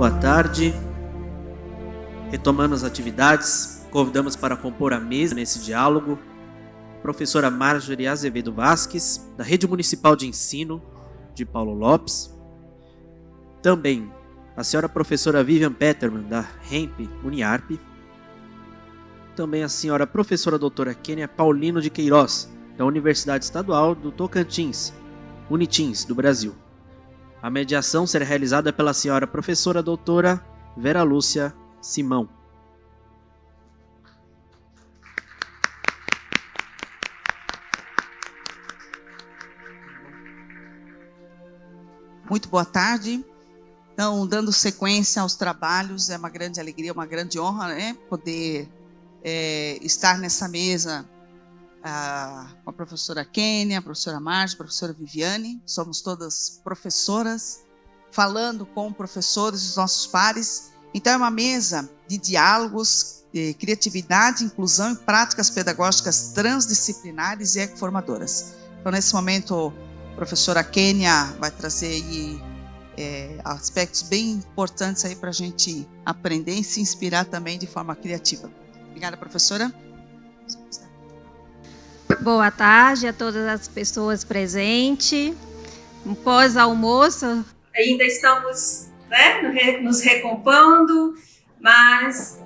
Boa tarde. Retomando as atividades, convidamos para compor a mesa nesse diálogo a professora Marjorie Azevedo Vasques, da Rede Municipal de Ensino de Paulo Lopes. Também a senhora professora Vivian Peterman, da REMP Uniarp. Também a senhora professora doutora Kênia Paulino de Queiroz, da Universidade Estadual do Tocantins, Unitins, do Brasil. A mediação será realizada pela senhora professora doutora Vera Lúcia Simão. Muito boa tarde. Então, dando sequência aos trabalhos, é uma grande alegria, uma grande honra, né, poder estar nessa mesa com a professora Kênia, a professora Marjorie, a professora Viviane. Somos todas professoras, falando com professores, os nossos pares. Então, é uma mesa de diálogos, de criatividade, inclusão e práticas pedagógicas transdisciplinares e ecoformadoras. Então, nesse momento, a professora Kênia vai trazer aí aspectos bem importantes aí para a gente aprender e se inspirar também de forma criativa. Obrigada, professora. Boa tarde a todas as pessoas presentes. Um pós-almoço. Ainda estamos, né, nos recompondo, mas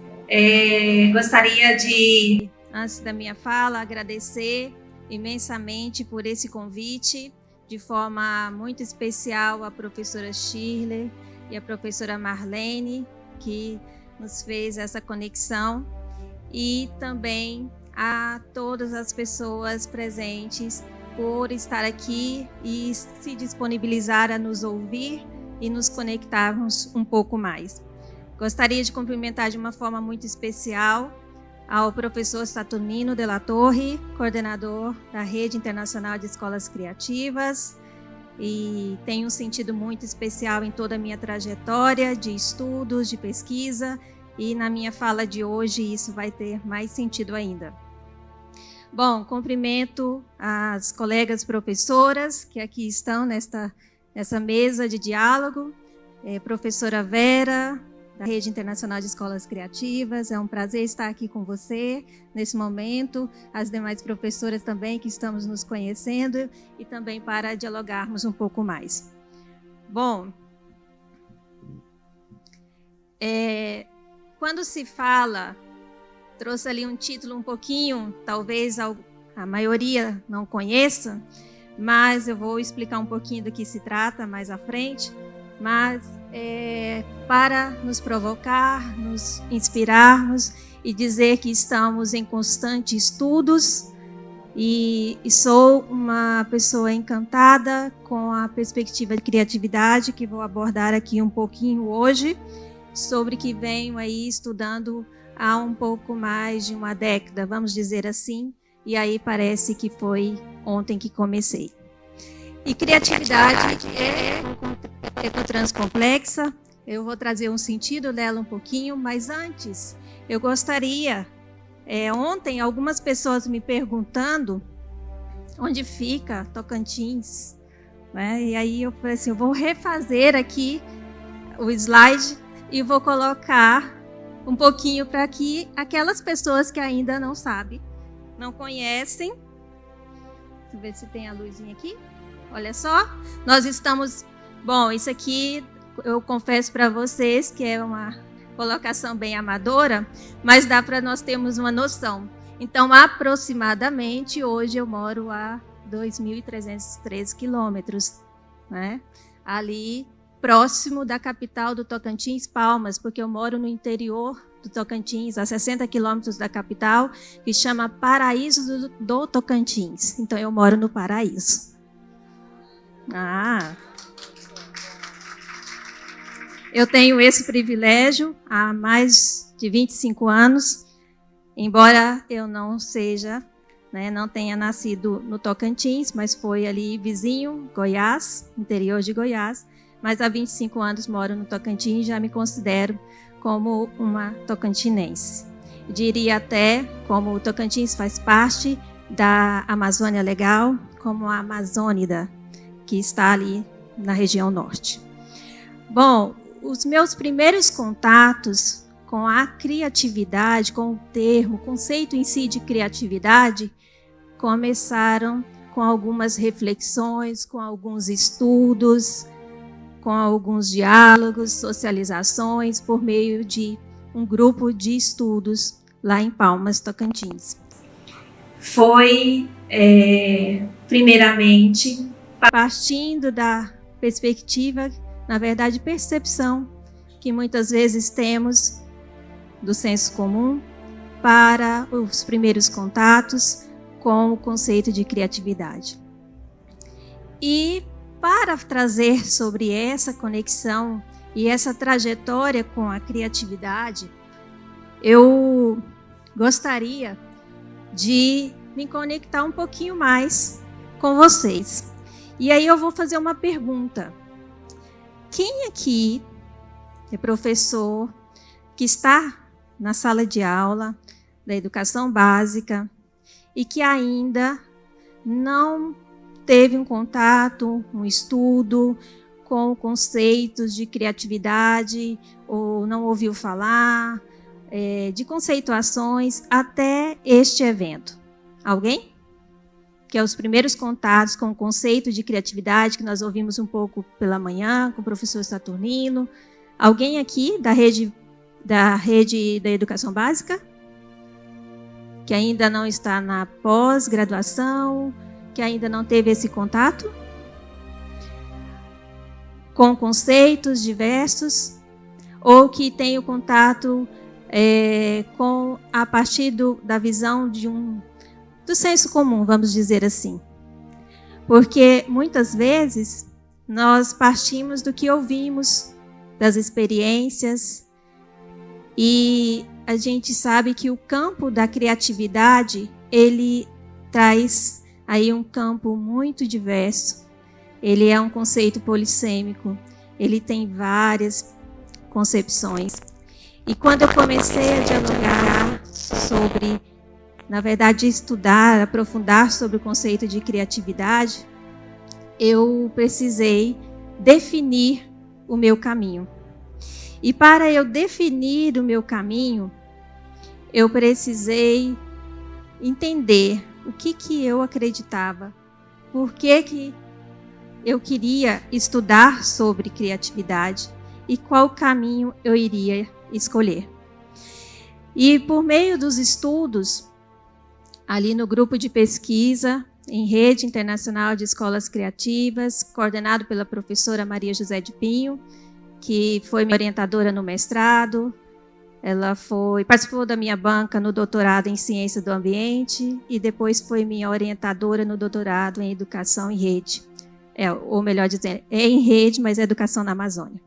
gostaria de, antes da minha fala, agradecer imensamente por esse convite, de forma muito especial a professora Shirley e a professora Marlene, que nos fez essa conexão, e também a todas as pessoas presentes por estar aqui e se disponibilizar a nos ouvir e nos conectarmos um pouco mais. Gostaria de cumprimentar de uma forma muito especial ao professor Saturnino de la Torre, coordenador da Rede Internacional de Escolas Criativas, e tem um sentido muito especial em toda a minha trajetória de estudos, de pesquisa, e na minha fala de hoje isso vai ter mais sentido ainda. Bom, cumprimento as colegas professoras que aqui estão nessa mesa de diálogo, professora Vera, da Rede Internacional de Escolas Criativas, é um prazer estar aqui com você nesse momento, as demais professoras também que estamos nos conhecendo e também para dialogarmos um pouco mais. Bom, quando se fala, trouxe ali um título um pouquinho, talvez a maioria não conheça, mas eu vou explicar um pouquinho do que se trata mais à frente, mas para nos provocar, nos inspirarmos e dizer que estamos em constantes estudos e sou uma pessoa encantada com a perspectiva de criatividade que vou abordar aqui um pouquinho hoje, sobre que venho aí estudando há um pouco mais de uma década, vamos dizer assim, e aí parece que foi ontem que comecei. E criatividade é transcomplexa, eu vou trazer um sentido dela um pouquinho, mas antes eu gostaria, ontem algumas pessoas me perguntando onde fica Tocantins, né? E aí eu falei assim, eu vou refazer aqui o slide e vou colocar um pouquinho para que aquelas pessoas que ainda não sabem, não conhecem, deixa eu ver se tem a luzinha aqui. Olha só, nós estamos... Bom, isso aqui eu confesso para vocês que é uma colocação bem amadora, mas dá para nós termos uma noção. Então, aproximadamente, hoje eu moro a 2.313 quilômetros, né? Ali, próximo da capital do Tocantins, Palmas, porque eu moro no interior do Tocantins, a 60 quilômetros da capital, que chama Paraíso do Tocantins. Então, eu moro no Paraíso. Eu tenho esse privilégio há mais de 25 anos, embora eu não seja, né, não tenha nascido no Tocantins, mas foi ali vizinho, Goiás, interior de Goiás, mas há 25 anos moro no Tocantins e já me considero como uma tocantinense. Diria até como o Tocantins faz parte da Amazônia Legal, como a Amazônida, que está ali na região norte. Bom, os meus primeiros contatos com a criatividade, com o termo, o conceito em si de criatividade, começaram com algumas reflexões, com alguns estudos, com alguns diálogos, socializações, por meio de um grupo de estudos lá em Palmas, Tocantins. Foi, primeiramente, partindo da perspectiva, na verdade, percepção, que muitas vezes temos do senso comum para os primeiros contatos com o conceito de criatividade. E para trazer sobre essa conexão e essa trajetória com a criatividade, eu gostaria de me conectar um pouquinho mais com vocês. E aí eu vou fazer uma pergunta. Quem aqui é professor que está na sala de aula da educação básica e que ainda não teve um contato, um estudo com conceitos de criatividade ou não ouviu falar de conceituações até este evento? Alguém? Que é os primeiros contatos com o conceito de criatividade que nós ouvimos um pouco pela manhã com o professor Saturnino. Alguém aqui da rede da educação básica? Que ainda não está na pós-graduação, que ainda não teve esse contato com conceitos diversos, ou que tem o contato a partir da visão do senso comum, vamos dizer assim. Porque muitas vezes nós partimos do que ouvimos, das experiências, e a gente sabe que o campo da criatividade, ele traz aí um campo muito diverso. Ele é um conceito polissêmico, ele tem várias concepções. E quando eu comecei a dialogar sobre, na verdade, estudar, aprofundar sobre o conceito de criatividade, eu precisei definir o meu caminho. E para eu definir o meu caminho, eu precisei entender o que eu acreditava, por que eu queria estudar sobre criatividade e qual caminho eu iria escolher. E por meio dos estudos, ali no grupo de pesquisa, em Rede Internacional de Escolas Criativas, coordenado pela professora Maria José de Pinho, que foi minha orientadora no mestrado. Ela participou da minha banca no doutorado em Ciência do Ambiente e depois foi minha orientadora no doutorado em Educação em Rede. Ou melhor dizendo, é em rede, mas é Educação na Amazônia.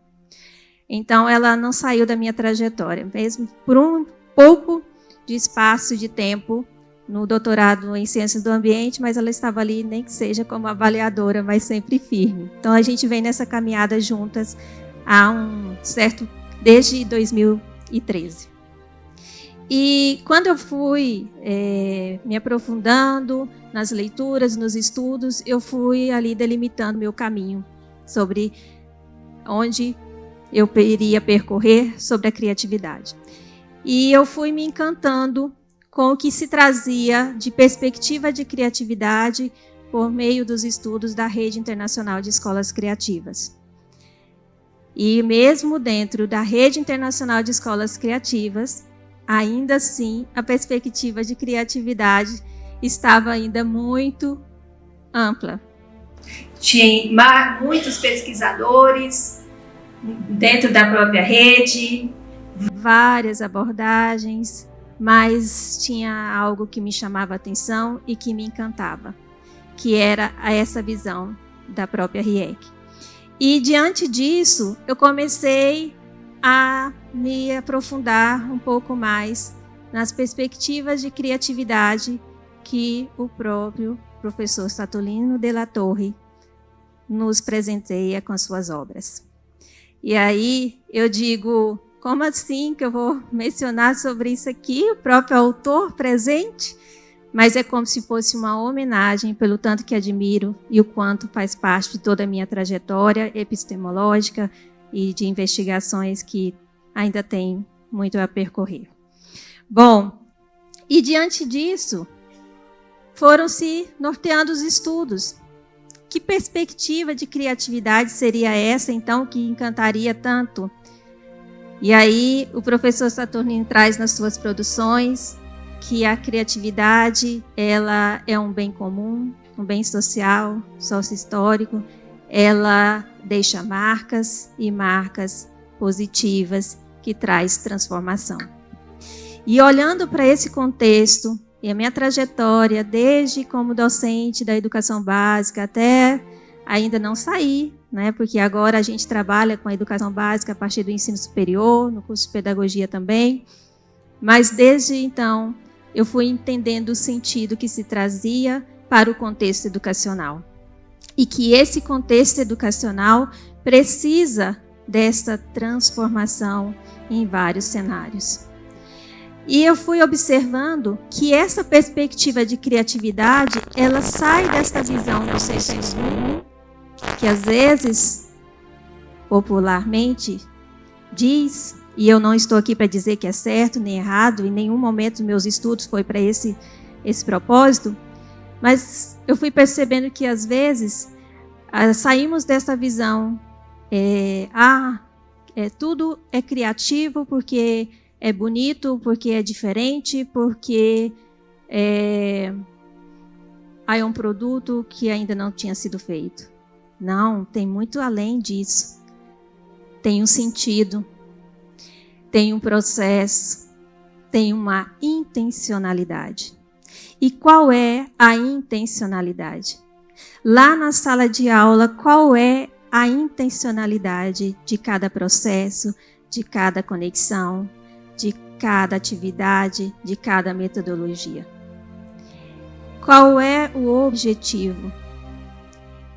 Então, ela não saiu da minha trajetória, mesmo por um pouco de espaço de tempo no doutorado em Ciências do Ambiente, mas ela estava ali, nem que seja como avaliadora, mas sempre firme. Então, a gente vem nessa caminhada juntas desde 2013. E quando eu fui me aprofundando nas leituras, nos estudos, eu fui ali delimitando meu caminho sobre onde eu iria percorrer sobre a criatividade. E eu fui me encantando com o que se trazia de perspectiva de criatividade por meio dos estudos da Rede Internacional de Escolas Criativas. E mesmo dentro da Rede Internacional de Escolas Criativas, ainda assim, a perspectiva de criatividade estava ainda muito ampla. Tinha muitos pesquisadores dentro da própria rede. Várias abordagens, mas tinha algo que me chamava a atenção e que me encantava, que era essa visão da própria RIEC. E diante disso, eu comecei a me aprofundar um pouco mais nas perspectivas de criatividade que o próprio professor Saturnino de la Torre nos presenteia com as suas obras. E aí eu digo, como assim que eu vou mencionar sobre isso aqui, o próprio autor presente? Mas é como se fosse uma homenagem pelo tanto que admiro e o quanto faz parte de toda a minha trajetória epistemológica, e de investigações que ainda tem muito a percorrer. Bom, e diante disso, foram se norteando os estudos. Que perspectiva de criatividade seria essa, então, que encantaria tanto? E aí, o professor Saturnino traz nas suas produções que a criatividade, ela é um bem comum, um bem social, sócio-histórico. Ela deixa marcas e marcas positivas que traz transformação. E olhando para esse contexto, e a minha trajetória, desde como docente da educação básica até ainda não sair, né? Porque agora a gente trabalha com a educação básica a partir do ensino superior, no curso de pedagogia também. Mas desde então, eu fui entendendo o sentido que se trazia para o contexto educacional. E que esse contexto educacional precisa dessa transformação em vários cenários. E eu fui observando que essa perspectiva de criatividade, ela sai dessa visão do senso comum, que às vezes, popularmente, diz, e eu não estou aqui para dizer que é certo nem errado, em nenhum momento dos meus estudos foi para esse propósito, mas eu fui percebendo que às vezes saímos dessa visão, tudo é criativo porque é bonito, porque é diferente, porque é um produto que ainda não tinha sido feito. Não, tem muito além disso. Tem um sentido, tem um processo, tem uma intencionalidade. E qual é a intencionalidade? Lá na sala de aula, qual é a intencionalidade de cada processo, de cada conexão, de cada atividade, de cada metodologia? Qual é o objetivo?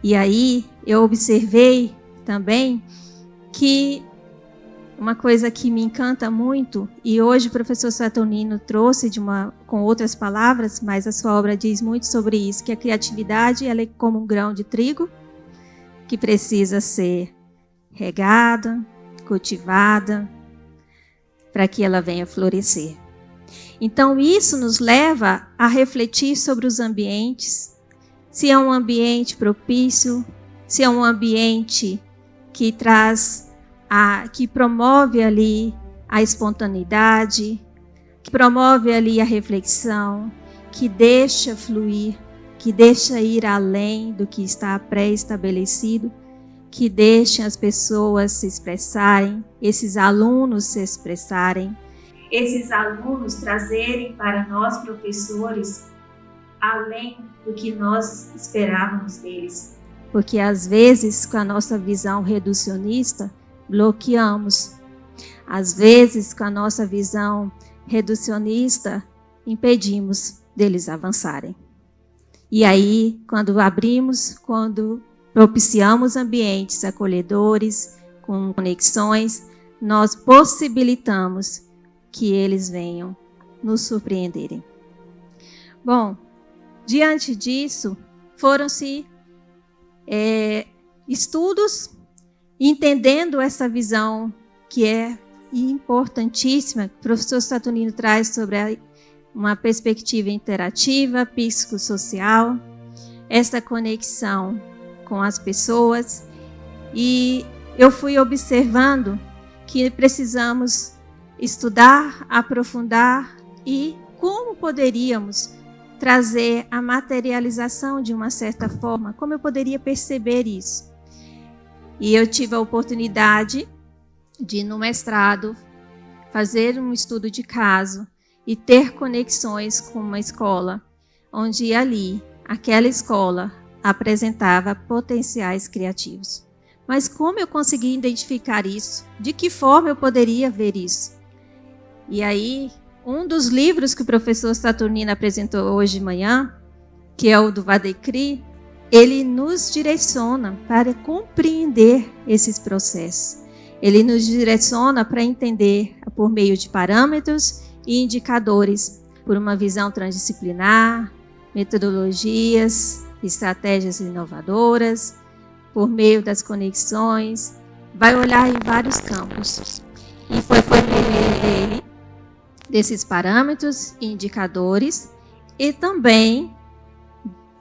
E aí eu observei também que uma coisa que me encanta muito, e hoje o professor Saturnino trouxe com outras palavras, mas a sua obra diz muito sobre isso, que a criatividade ela é como um grão de trigo que precisa ser regada, cultivada, para que ela venha florescer. Então, isso nos leva a refletir sobre os ambientes, se é um ambiente propício, se é um ambiente que que promove ali a espontaneidade, que promove ali a reflexão, que deixa fluir, que deixa ir além do que está pré-estabelecido, que deixa as pessoas se expressarem, esses alunos se expressarem, esses alunos trazerem para nós, professores, além do que nós esperávamos deles. Porque às vezes, com a nossa visão reducionista, bloqueamos. Às vezes, com a nossa visão reducionista, impedimos deles avançarem. E aí, quando propiciamos ambientes acolhedores, com conexões, nós possibilitamos que eles venham nos surpreenderem. Bom, diante disso, foram-se estudos, entendendo essa visão que é importantíssima, que o professor Saturnino traz sobre uma perspectiva interativa, psicossocial, essa conexão com as pessoas, e eu fui observando que precisamos estudar, aprofundar e como poderíamos trazer a materialização de uma certa forma, como eu poderia perceber isso. E eu tive a oportunidade de, no mestrado, fazer um estudo de caso e ter conexões com uma escola, onde ali, aquela escola, apresentava potenciais criativos. Mas como eu consegui identificar isso? De que forma eu poderia ver isso? E aí, um dos livros que o professor Saturnino apresentou hoje de manhã, que é o do Vadekri, ele nos direciona para compreender esses processos. Ele nos direciona para entender por meio de parâmetros e indicadores, por uma visão transdisciplinar, metodologias, estratégias inovadoras, por meio das conexões, vai olhar em vários campos. E foi por meio desses parâmetros e indicadores, e também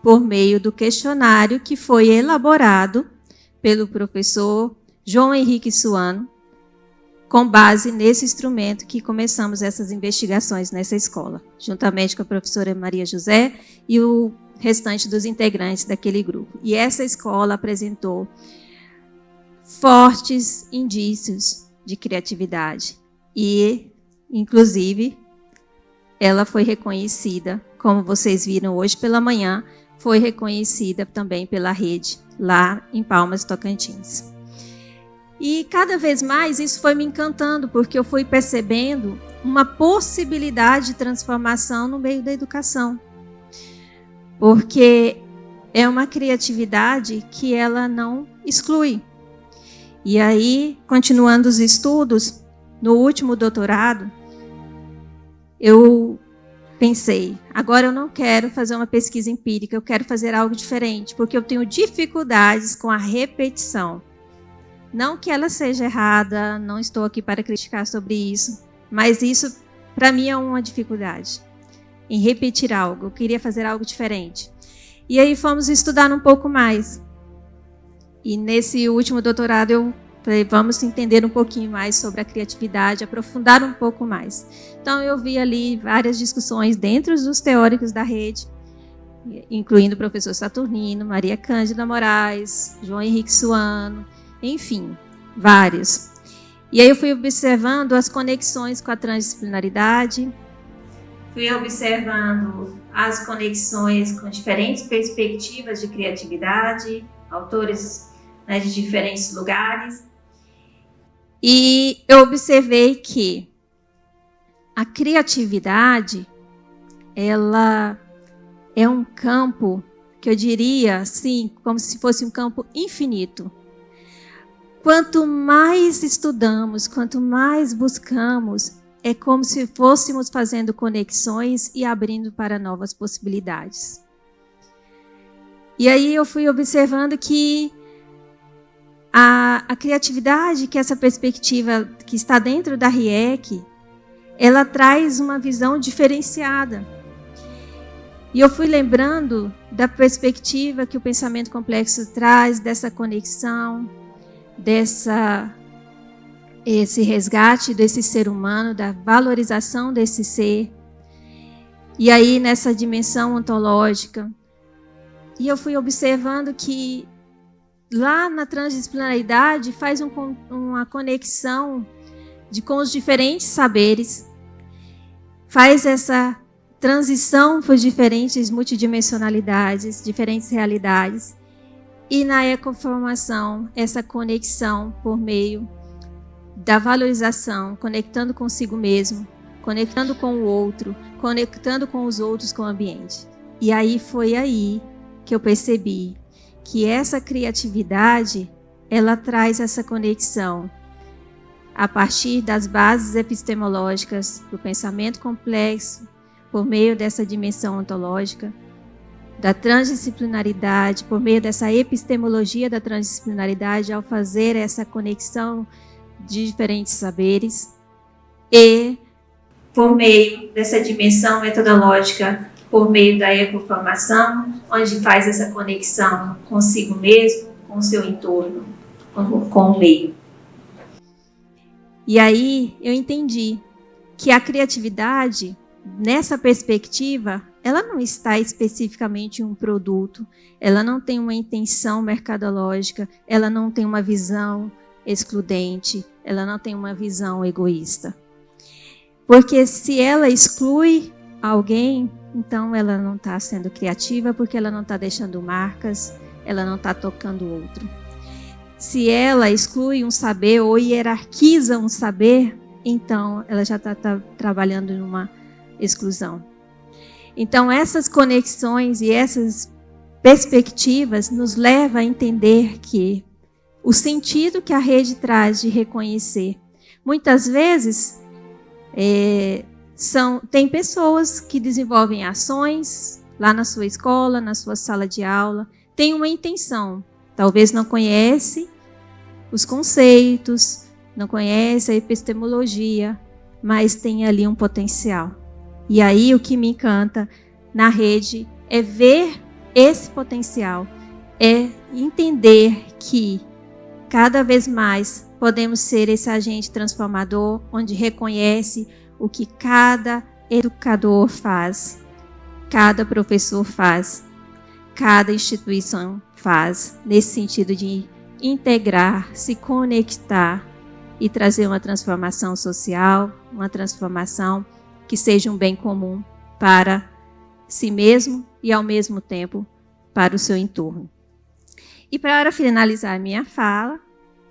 por meio do questionário que foi elaborado pelo professor João Henrique Suano, com base nesse instrumento que começamos essas investigações nessa escola, juntamente com a professora Maria José e o restante dos integrantes daquele grupo. E essa escola apresentou fortes indícios de criatividade e, inclusive, ela foi reconhecida, como vocês viram hoje pela manhã, foi reconhecida também pela rede lá em Palmas, Tocantins. E cada vez mais isso foi me encantando, porque eu fui percebendo uma possibilidade de transformação no meio da educação. Porque é uma criatividade que ela não exclui. E aí, continuando os estudos, no último doutorado, eu pensei, agora eu não quero fazer uma pesquisa empírica, eu quero fazer algo diferente, porque eu tenho dificuldades com a repetição. Não que ela seja errada, não estou aqui para criticar sobre isso, mas isso, para mim, é uma dificuldade em repetir algo. Eu queria fazer algo diferente. E aí fomos estudar um pouco mais. E nesse último doutorado eu falei, vamos entender um pouquinho mais sobre a criatividade, aprofundar um pouco mais. Então eu vi ali várias discussões dentro dos teóricos da rede, incluindo o professor Saturnino, Maria Cândida Moraes, João Henrique Suano, enfim, vários. E aí eu fui observando as conexões com a transdisciplinaridade, fui observando as conexões com diferentes perspectivas de criatividade, autores, né, de diferentes lugares. E eu observei que a criatividade, ela é um campo que eu diria assim, como se fosse um campo infinito. Quanto mais estudamos, quanto mais buscamos, é como se fôssemos fazendo conexões e abrindo para novas possibilidades. E aí eu fui observando que a criatividade, que essa perspectiva que está dentro da RIEC, ela traz uma visão diferenciada. E eu fui lembrando da perspectiva que o pensamento complexo traz, dessa conexão, esse resgate desse ser humano, da valorização desse ser. E aí, nessa dimensão ontológica. E eu fui observando que lá na transdisciplinaridade faz uma conexão com os diferentes saberes, faz essa transição por diferentes multidimensionalidades, diferentes realidades. E na ecoformação, essa conexão por meio da valorização, conectando consigo mesmo, conectando com o outro, conectando com os outros, com o ambiente. E aí foi aí que eu percebi que essa criatividade, ela traz essa conexão a partir das bases epistemológicas do pensamento complexo, por meio dessa dimensão ontológica, da transdisciplinaridade, por meio dessa epistemologia da transdisciplinaridade, ao fazer essa conexão de diferentes saberes, e por meio dessa dimensão metodológica, por meio da ecoformação, onde faz essa conexão consigo mesmo, com o seu entorno, com o meio. E aí eu entendi que a criatividade, nessa perspectiva, ela não está especificamente em um produto, ela não tem uma intenção mercadológica, ela não tem uma visão excludente, ela não tem uma visão egoísta. Porque se ela exclui alguém, então ela não está sendo criativa, porque ela não está deixando marcas, ela não está tocando o outro. Se ela exclui um saber ou hierarquiza um saber, então ela já está trabalhando numa exclusão. Então essas conexões e essas perspectivas nos levam a entender que o sentido que a rede traz de reconhecer, muitas vezes tem pessoas que desenvolvem ações lá na sua escola, na sua sala de aula, tem uma intenção, talvez não conhece os conceitos, não conhece a epistemologia, mas tem ali um potencial. E aí o que me encanta na rede é ver esse potencial, é entender que cada vez mais podemos ser esse agente transformador, onde reconhece o que cada educador faz, cada professor faz, cada instituição faz, nesse sentido de integrar, se conectar e trazer uma transformação social, uma transformação que seja um bem comum para si mesmo e, ao mesmo tempo, para o seu entorno. E para finalizar a minha fala,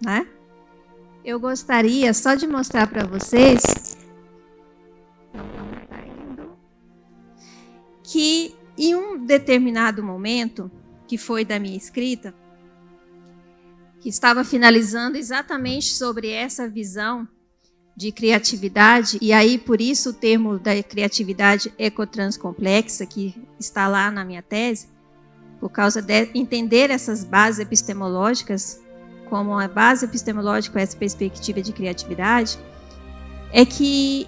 né, eu gostaria só de mostrar para vocês que em um determinado momento, que foi da minha escrita, que estava finalizando exatamente sobre essa visão de criatividade, e aí por isso o termo da criatividade ecotranscomplexa, que está lá na minha tese, por causa de entender essas bases epistemológicas, como a base epistemológica, essa perspectiva de criatividade, é que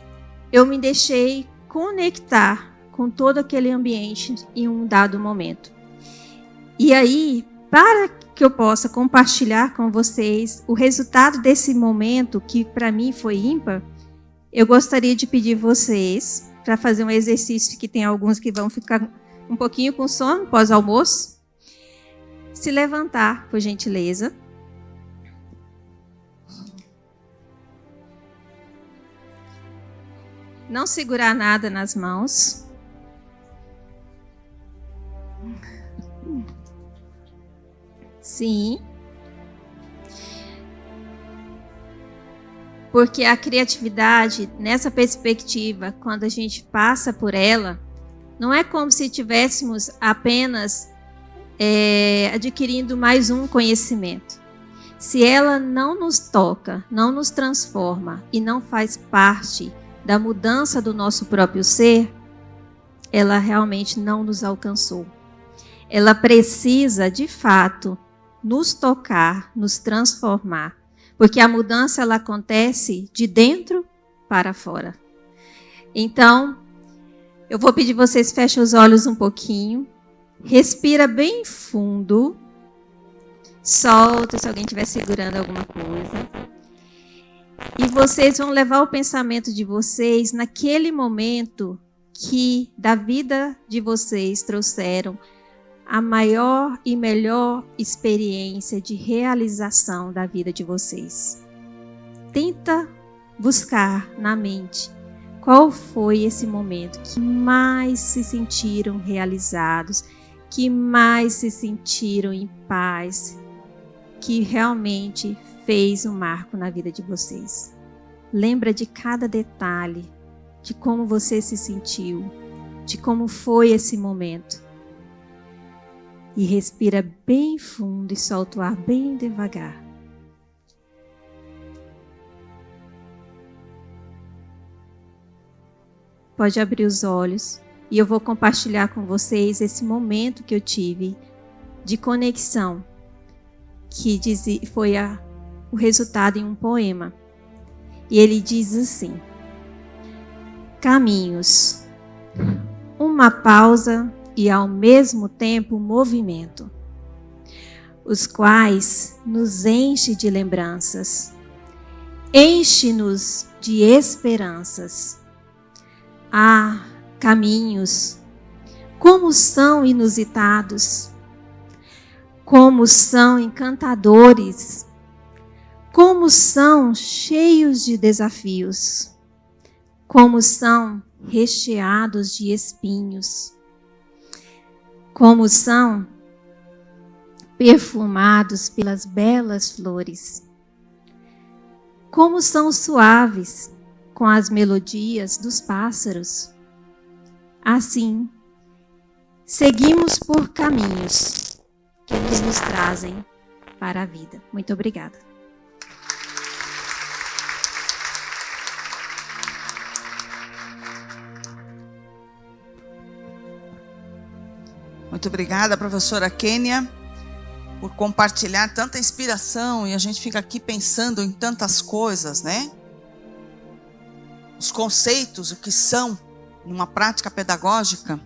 eu me deixei conectar com todo aquele ambiente em um dado momento. E aí, para que eu possa compartilhar com vocês o resultado desse momento, que para mim foi ímpar, eu gostaria de pedir vocês para fazer um exercício que tem alguns que vão ficar um pouquinho com sono pós-almoço. Se levantar, por gentileza. Não segurar nada nas mãos. Sim. Porque a criatividade, nessa perspectiva, quando a gente passa por ela, não é como se tivéssemos apenas adquirindo mais um conhecimento. Se ela não nos toca, não nos transforma e não faz parte da mudança do nosso próprio ser, ela realmente não nos alcançou. Ela precisa, de fato, nos tocar, nos transformar, porque a mudança ela acontece de dentro para fora. Então, eu vou pedir vocês fechem os olhos um pouquinho, respira bem fundo, solta se alguém estiver segurando alguma coisa. E vocês vão levar o pensamento de vocês naquele momento que da vida de vocês trouxeram a maior e melhor experiência de realização da vida de vocês. Tenta buscar na mente qual foi esse momento que mais se sentiram realizados, que mais se sentiram em paz, que realmente fez um marco na vida de vocês. Lembra de cada detalhe, de como você se sentiu, de como foi esse momento. E respira bem fundo e solta o ar bem devagar. Pode abrir os olhos e eu vou compartilhar com vocês esse momento que eu tive de conexão, que foi o resultado em um poema. E ele diz assim: caminhos, uma pausa e ao mesmo tempo movimento, os quais nos enche de lembranças, enche-nos de esperanças. Ah, caminhos, como são inusitados, como são encantadores, como são cheios de desafios, como são recheados de espinhos, como são perfumados pelas belas flores, como são suaves com as melodias dos pássaros. Assim, seguimos por caminhos que nos trazem para a vida. Muito obrigada. Muito obrigada, professora Kênia. por compartilhar tanta inspiração, e a gente fica aqui pensando em tantas coisas, né? Os conceitos, o que são numa prática pedagógica,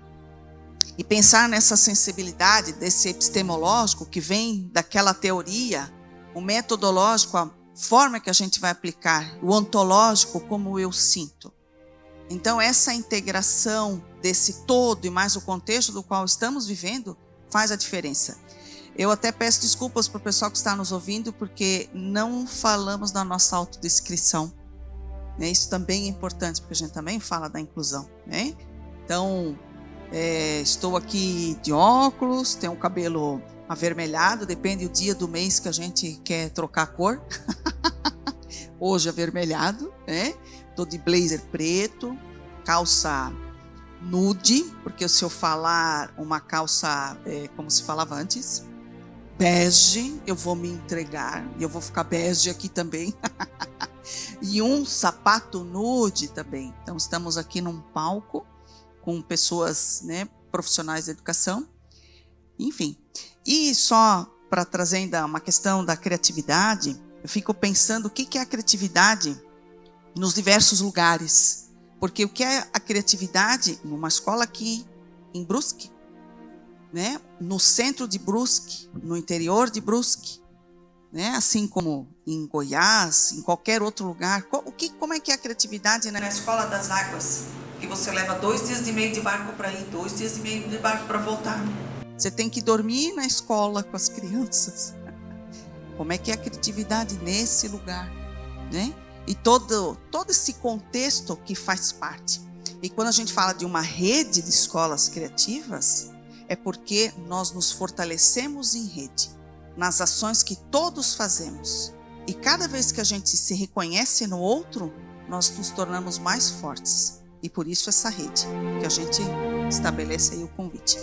e pensar nessa sensibilidade desse epistemológico que vem daquela teoria, o metodológico, a forma que a gente vai aplicar, o ontológico, como eu sinto. Então, essa integração desse todo e mais o contexto do qual estamos vivendo faz a diferença. Eu até peço desculpas para o pessoal que está nos ouvindo, porque não falamos da nossa autodescrição, né? Isso também é importante, porque a gente também fala da inclusão, né? Então, estou aqui de óculos, tenho o cabelo avermelhado, depende do dia do mês que a gente quer trocar a cor. Hoje avermelhado, né? Estou de blazer preto, calça nude, porque se eu falar uma calça como se falava antes, bege, eu vou me entregar, e eu vou ficar bege aqui também. E um sapato nude também. Então estamos aqui num palco com pessoas, né, profissionais da educação, enfim. E só para trazer ainda uma questão da criatividade, eu fico pensando o que é a criatividade nos diversos lugares. Porque o que é a criatividade numa escola aqui em Brusque, né? No centro de Brusque, no interior de Brusque, né? Assim como em Goiás, em qualquer outro lugar. Como é que é a criatividade na Escola das Águas? Que você leva 2 dias e meio de barco para ir, 2 dias e meio de barco para voltar. Você tem que dormir na escola com as crianças. Como é que é a criatividade nesse lugar, né? E todo esse contexto que faz parte. E quando a gente fala de uma rede de escolas criativas, é porque nós nos fortalecemos em rede, nas ações que todos fazemos. E cada vez que a gente se reconhece no outro, nós nos tornamos mais fortes. E por isso essa rede que a gente estabelece aí o convite.